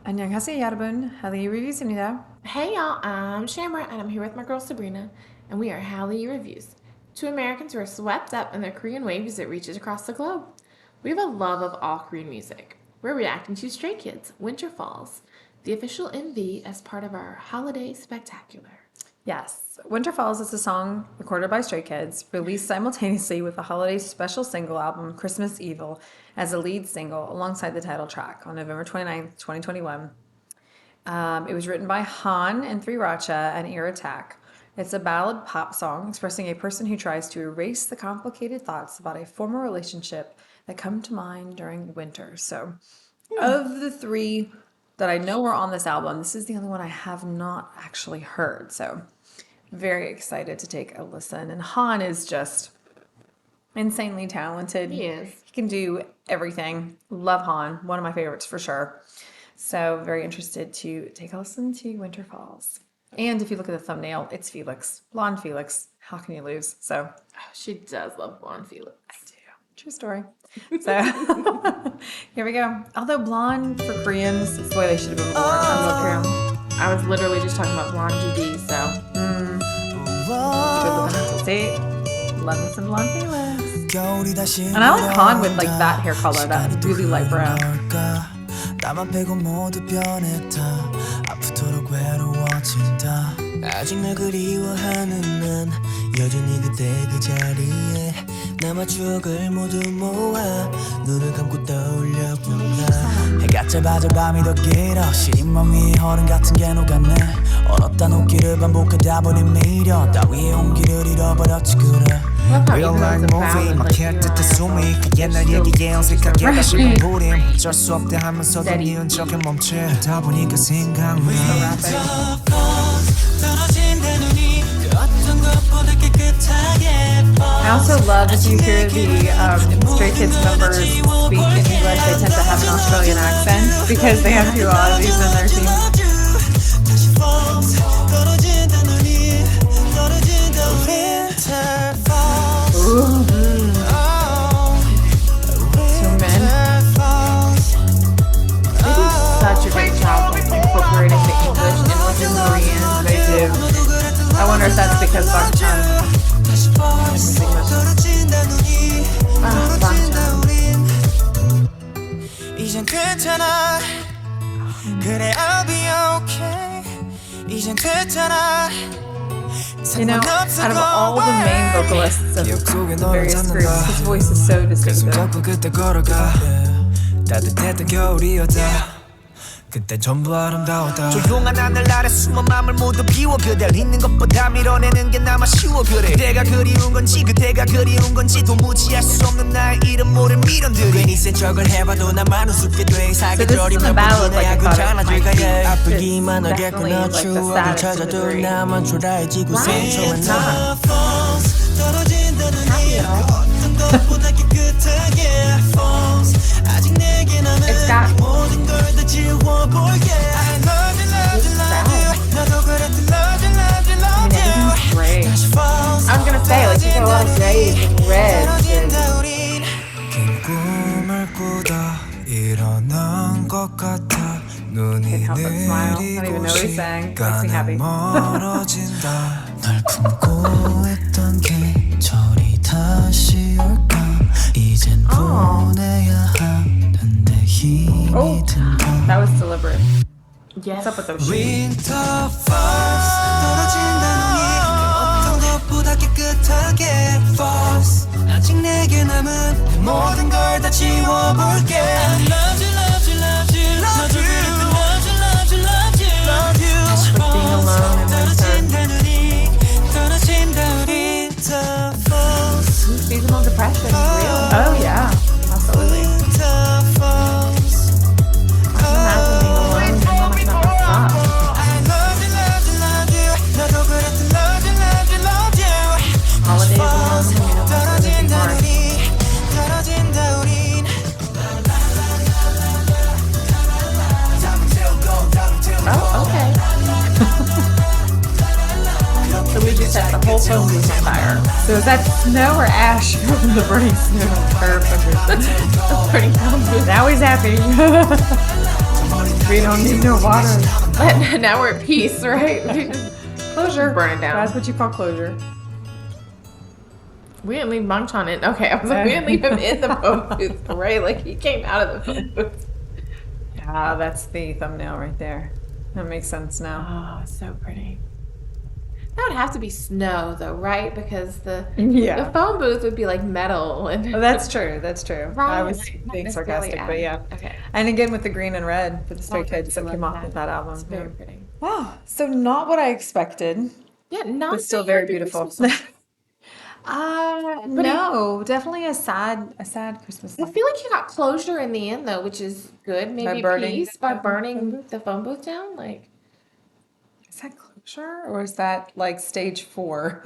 안녕하세요, 여러분. Hallyu Reviews입니다. Hey y'all, I'm Shamra and I'm here with my girl Sabrina, and we are Hallyu Reviews, two Americans who are swept up in the Korean waves that reaches across the globe. We have a love of all Korean music. We're reacting to Stray Kids' Winter Falls, the official MV as part of our holiday spectacular. Yes, Winter Falls is a song recorded by Stray Kids, released simultaneously with the holiday special single album Christmas Evil as a lead single alongside the title track on November 29th, 2021. It was written by Han and Three Racha and Ear Attack. It's a ballad pop song expressing a person who tries to erase the complicated thoughts about a former relationship that come to mind during winter. So, of the three that I know are on this album, this is the only one I have not actually heard. So, very excited to take a listen. And Han is just insanely talented. He is. He can do everything. Love Han. One of my favorites for sure. So, very interested to take a listen to Winter Falls. And if you look at the thumbnail, it's Felix. Blonde Felix. How can you lose? So, She does love blonde Felix. I do. True story. So, here we go. Although blonde for Koreans is the way they should have been born. I love Korean. I was literally just talking about blonde GD, so. Good looking. See? Love me some blonde Felix. And I like Han with like that hair color, that really light brown. 나만 빼고 모두 변했다 아프도록 외로워진다 아직 날 그리워하는 난 여전히 그때 그 자리에 남아 추억을 모두 모아 눈을 감고 떠올려본다 해가 짧아져 밤이 더 길어 시린 맘 위에 얼음 같은 게 녹았네 얼었다 녹기를 반복하다 보니 미련 따위의 온기를 잃어버렸지 그래 Real life movie 막힐 듯해 숨이 그 옛날 얘기에 어색하게 다시 부림 어쩔 수 없대 하면서도 네 흔적에 멈추다 보니까 생각나 I also love if you hear the Stray Kids members speak in English, they tend to have an Australian accent because they have two oddities in their team. Ooh. They do such a great job of incorporating the English in with the Korean. They do. I wonder if that's because Bangchan is 이젠 괜찮아 그래 I'll be okay 이젠 괜찮아 You know, out of all the main vocalists of the various groups, his voice is so distinctive. 그때 걸어가 따뜻했던 겨울이었다 그때 전부 아름다웠다 조용한 하늘 아래 숨은 맘을 모두 비워 그댈 잊는 것보다 밀어내는 게 나만 쉬워 그래 그대가 그리운 건지 그대가 그리운 건지 도무지 알 수 없는 나의 이름 모를 미련들이 괜히 센 척을 해봐도 나만 우습게 돼 살게 저리면 보내야 괜찮아질 거야 아프기만 하게 끊어 추억을 찾아도 나만 초라해지고 생초한 나 떨어진다는 이 어떤 것보다 깨끗하게 아직 내게 남은 모든 걸 다 지워볼게 I love you, love you, love you 나도 그랬던 love you, love you, love you Gray. I was gonna say, like, you got a lot of grays and reds. 긴 꿈을 꾸다 일어난 것 같아 눈이 내리고 시간은 멀어진다 널 품고 있던 계절이 다시 올까 이젠 보내야 하는데 힘이 든다 That was deliberate. Yes. What's up with those shoes? Winter falls 떨어진다는 이 어떤 것보다 깨끗하게 falls 아직 내게 남은 모든 걸 다 지워볼게 I love you, love you, love you love you, love you, love you, love you, love you Just being alone in winter. 떨어진다 우리 Winter falls Seasonal depression is real. Oh yeah, absolutely. Winter falls Imagine being alone and how much that must suck. I love you, love you, love you 나도 그랬던 love you, love you, love you Holidays alone, you know, must really be hard. 떨어진다 우린 Oh, okay. So we just set the whole phone booth on fire. So is that snow or ash from the burning snow? Perfect. That's pretty cool. Now he's happy. We don't need no water. But now we're at peace, right? Closure. Burn it down. That's what you call closure. We didn't leave Munch on it. Okay, I was like, we didn't leave him in the phone booth, right? Like he came out of the phone booth. Ah, that's the thumbnail right there. That makes sense now. Oh, so pretty. That would have to be snow, though, right? Because the Yeah. phone booth would be like metal and. Oh, that's true. That's true. Right, I was not being necessarily sarcastic, but yeah. Okay. And again with the green and red for the Stray Oh, Kids that I came love off with that album. It's very pretty. Wow. So not what I expected, Yeah, not but still the very happy beautiful. Christmas song. No, definitely a sad Christmas I song. feel like you got closure in the end, though, which is good. Maybe burning peace the by phone burning booth? the phone booth down. Like, Is that closure or is that like stage 4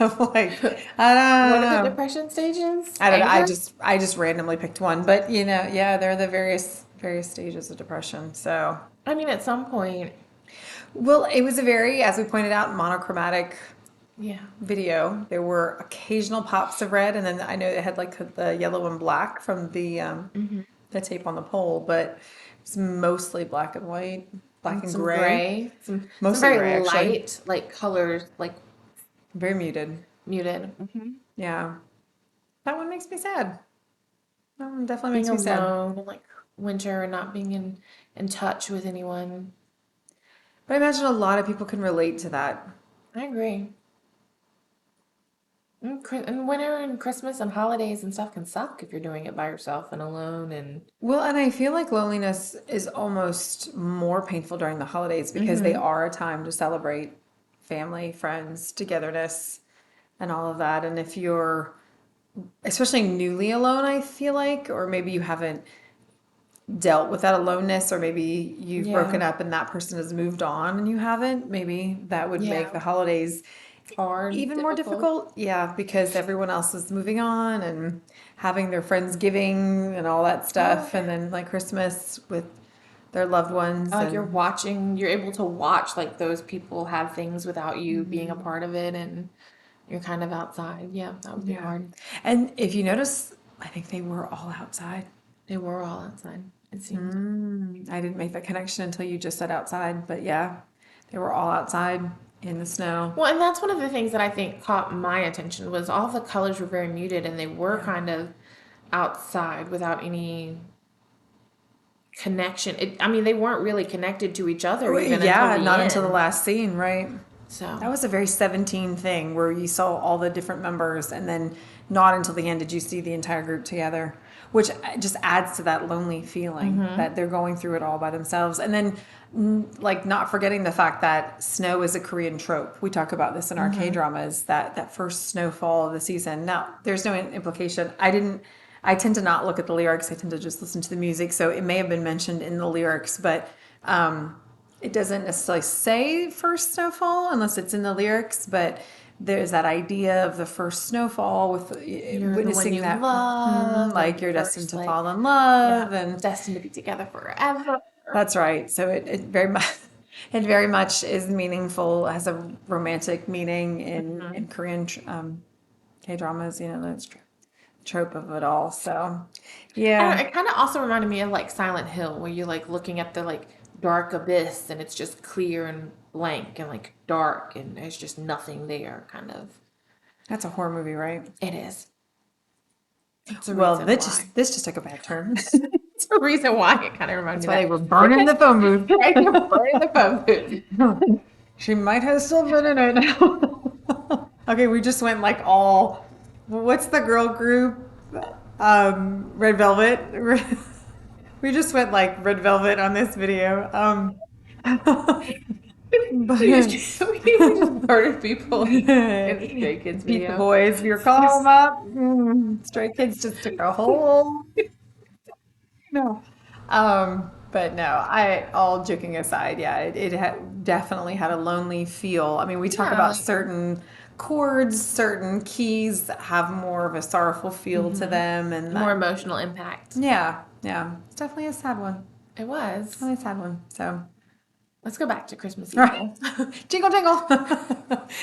of like I don't what are the know. depression stages? I don't know. Anger? I just randomly picked one, but yeah, there are the various stages of depression. So, I mean, at some point, well, it was a very, as we pointed out, monochromatic yeah. video. There were occasional pops of red, and then I know it had like the yellow and black from the tape on the pole, but it's mostly black and white, black and Some gray, gray, some mostly very gray actually, light, like colors, like very muted. muted. Yeah, that one makes me sad. That one definitely Being makes me sad. alone, and like winter, and not being in touch with anyone. But I imagine a lot of people can relate to that. I agree. And winter and Christmas and holidays and stuff can suck if you're doing it by yourself and alone and Well, and I feel like loneliness is almost more painful during the holidays because they are a time to celebrate family, friends, togetherness, and all of that. And if you're especially newly alone, I feel like, or maybe you haven't dealt with that aloneness, or maybe you've Yeah. broken up and that person has moved on and you haven't, maybe that would make Yeah. the holidays hard, even more difficult. Yeah, because everyone else is moving on and having their friendsgiving and all that stuff, and then like Christmas with their loved ones. Like and you're able to watch like those people have things without you being a part of it and you're kind of outside. Yeah, that would be Yeah. hard. And if you notice, I think they were all outside. They were all outside, it seemed. I didn't make that connection until you just said outside, but yeah, they were all outside in the snow. Well, and that's one of the things that I think caught my attention was all the colors were very muted and they were kind of outside without any connection. I mean, they weren't really connected to each other even Yeah, until the not end. until the last scene, right? So That was a very 17 thing where you saw all the different members, and then not until the end did you see the entire group together, which just adds to that lonely feeling that they're going through it all by themselves. And then, like, not forgetting the fact that snow is a Korean trope. We talk about this in our K dramas, that first snowfall of the season. Now, there's no implication. I tend to not look at the lyrics, I tend to just listen to the music. So it may have been mentioned in the lyrics, but it doesn't necessarily say first snowfall unless it's in the lyrics, but there's that idea of the first snowfall with you're the one witnessing you that love, like and you're first, destined to like, fall in love, and destined to be together forever. that's right. So it very much it very much is meaningful, has a romantic meaning in Korean K dramas. You know, that's trope of it all. So yeah. It kind of also reminded me of like Silent Hill, where you're like looking at the like dark abyss and it's just clear and blank and like dark and there's just nothing there, kind of. That's a horror movie, right? It is. It's a Well, reason this just took a bad turn. It's a reason why it kind of reminds That's why me they of were burning the phone booth. that. Right, you're burning the phone booth. She might have still been in it now. Okay, we just went like all. What's the girl group? Red Velvet. We just went like Red Velvet on this video. But We just murdered people in the Stray Kids Beat the video. boys, we were calling them up. Stray Kids just took a whole. No. But no, all joking aside, yeah, it definitely had a lonely feel. I mean, we talk Yeah, about like- certain chords, certain keys that have more of a sorrowful feel to them, and More emotional impact. yeah, it's definitely a sad one. It was. Definitely a sad one. So, Let's go back to Christmas Right. Evil. jingle jingle.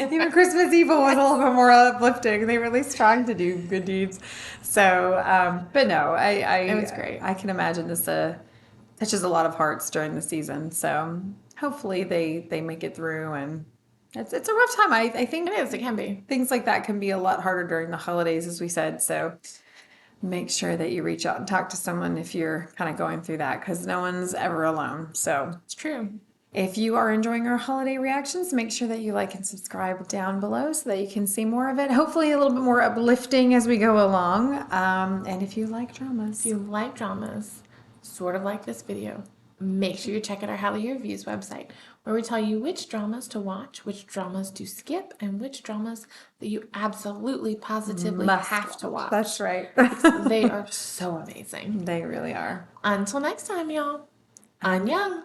Even Christmas Evil was a little bit more uplifting. They were at least trying to do good deeds. So, but no, It was great. I can imagine this to touches a lot of hearts during the season. So hopefully they make it through, and it's a rough time. I think It is. It can be. things like that can be a lot harder during the holidays, as we said. So make sure that you reach out and talk to someone if you're kind of going through that, because no one's ever alone. So It's true. if you are enjoying our holiday reactions, make sure that you like and subscribe down below so that you can see more of it. Hopefully a little bit more uplifting as we go along. And if you like dramas. If you like dramas, sort of like this video, make sure you check out our Hallyu Reviews website, where we tell you which dramas to watch, which dramas to skip, and which dramas that you absolutely, positively have to watch. That's right. They are so amazing. They really are. Until next time, y'all. Annyeong!